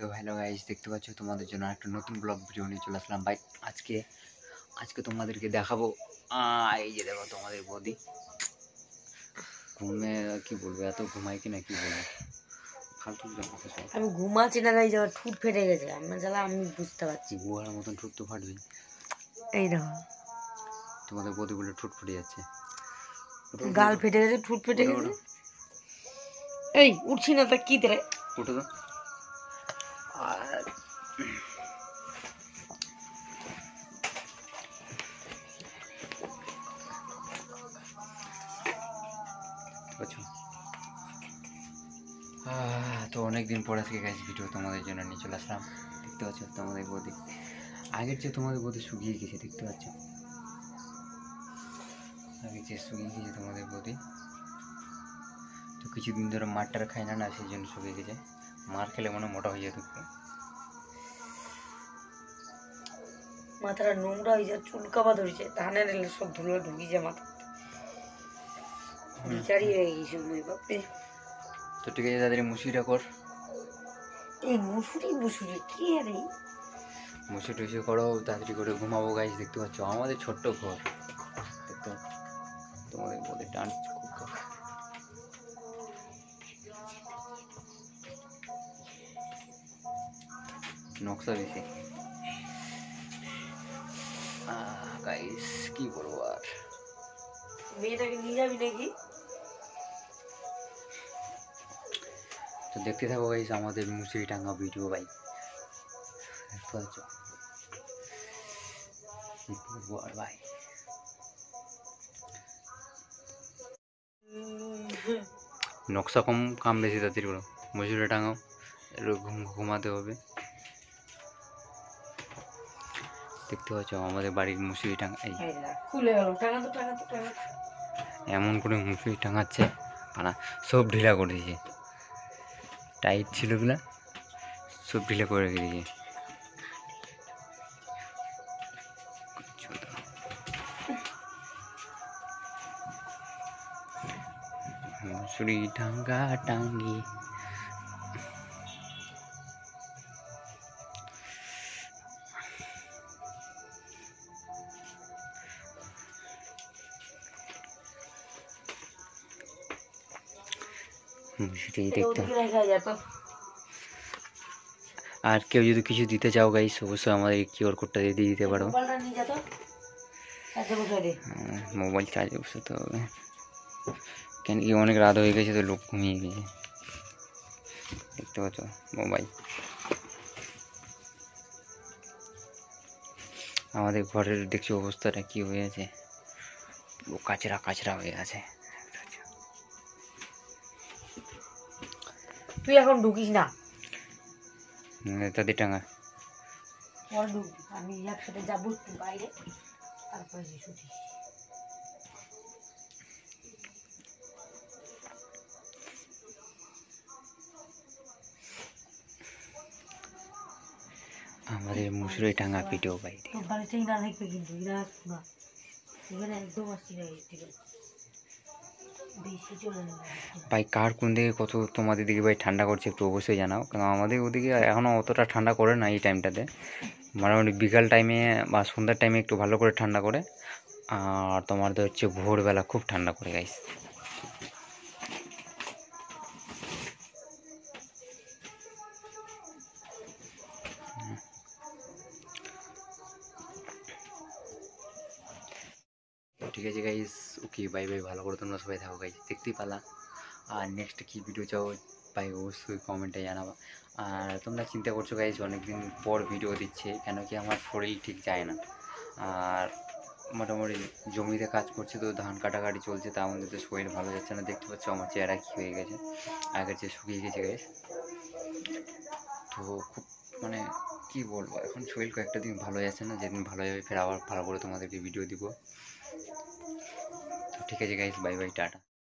তো hello guys, দেখতে পাচ্ছ তোমাদের জন্য একটা নতুন ব্লগ ভিডিও নিয়ে চলে আসলাম ভাই। আজকে তোমাদেরকে দেখাবো। এই যে দেখো তোমাদের বৌদি ঘুমে, কি বলবো, এত ঘুমাই কিনা কি বলবো, ফালতু আমি ঘুমাচ্ছি না গাইস, আমার ঠুট ফেটে গেছে। আমি বুঝতে পারছি গুহার মতন ঠুট তো ফাটবে। এই দেখো তোমাদের বৌদি বলে ঠুট ফুটে যাচ্ছে, গাল ফেটে গেছে, ঠুট ফেটে গেছে। এই উঠছি না তা কি রে, উঠো তো। আর তো অনেকদিন পর আজকে গাইস ভিডিও তোমাদের জন্য নিয়ে চলে আসলাম। দেখতে পাচ্ছ তোমাদের বৌদি আগের যে তোমাদের বৌদি শুকিয়ে গেছে, দেখতে পাচ্ছ আগের যে শুকিয়ে গেছে তোমাদের বৌদি। তো কিছুদিন ধরে মারটার খায় না, সেই জন্য শুকিয়ে গেছে। মার খেলে মনে মোটা হয়ে যেত। মাথাটা নোংরা হয়ে যায়, চুলকাবা ধরেছে, ধানের এলে সব ধুলো ঢুকি যায় মাথা, বিচারি হয়ে গেছে মই বাপে। তো ঠিক আছে, তাদের মুসুরিটা কর। এই মুসুরি কি আরে, মুসুরি টুসি করো তাড়াতাড়ি করে, ঘুমাবো গাইস। দেখতে পাচ্ছ আমাদের ছোট্ট ঘর, দেখতে তোমাদের বলে ডান্স খুব নকশা দিছে গাইস, কি বলবো আর। মেয়েটাকে নিয়ে যাবি নাকি? তো দেখতে থাকো গাইস আমাদের মুসুরি টাঙ্গা ভিডিও ভাই। দেখতে পাচ্ছ কি বলবো আর ভাই। নকশা কম কাম বেশি, তাড়াতাড়ি করো, মুসুরি টাঙাও, ঘুমাতে হবে। দেখতে পাচ্ছ আমাদের বাড়ির মুসুরি টাঙা, এই খুলে গেল, টাঙা তো এমন করে মুসুরি টাঙাচ্ছে, পানা সব ঢিলা করে দিয়েছে। টাইট ছিল গুলা সব ঢিলা করে রেখে দিয়েছে। মুসুরি টাঙ্গা টাঙ্গি, সেটাই দেখতে। আর কেউ যদি কিছু দিতে চাও গাইস, অবশ্যই আমাদের কিউআর কোডটা দিয়ে দিতে পারো। মোবাইল চার্জে বসাতে হবে, কেন কি অনেক রাত হয়ে গেছে, তো লোক ঘুমিয়ে গেছে। দেখতে পাচ্ছ মোবাইল, আমাদের ঘরের দেখছি অবস্থাটা কি হয়ে আছে, পুরো কাচরা কাচরা হয়ে আছে। তুই এখন ঢুকিস না, তাদের টাঙা আমি একসাথে যাবো একটু বাইরে, তারপরে ছুটি। আমাদের মুসুরি টাঙা ভিডিও ভাই। বাড়িতেই না দেখবে কিন্তু এরা না, এখানে একদম আসছি না বেশি চলে যাবে ভাই। কার কোন দিকে কত তোমাদের দিকে ভাই ঠান্ডা করছে একটু অবশ্যই জানাও, কারণ আমাদের ওদিকে এখনও অতটা ঠান্ডা করে না এই টাইমটাতে। মোটামুটি বিকাল টাইমে বা সন্ধ্যার টাইমে একটু ভালো করে ঠান্ডা করে, আর তোমাদের হচ্ছে ভোরবেলা খুব ঠান্ডা করে গাইস। ঠিক আছে গাইস, ওকে বাই বাই, ভালো করে তোমরা সবাই থাকো গাইস। দেখতেই পালা, আর নেক্সট কী ভিডিও চাও ভাই অবশ্যই কমেন্টে জানাবা। আর তোমরা চিন্তা করছো গাইস অনেকদিন পর ভিডিও দিচ্ছে, কেন কি আমার শরীর ঠিক যায় না, আর মোটামুটি জমিতে কাজ করছে, তো ধান কাটাকাটি চলছে, তার মধ্যে তো শরীর ভালো যাচ্ছে না। দেখতে পাচ্ছ আমার চেহারা কী হয়ে গেছে, আগের চেয়ে শুকিয়ে গেছে গাইস। তো খুব মানে কী বলবো, এখন শরীর কয়েকটা দিন ভালো যাচ্ছে না, যেদিন ভালো যাবে ফের আবার ভালো করে তোমাদেরকে ভিডিও দিব। তো ঠিক আছে গাইস, বাই বাই, টাটা।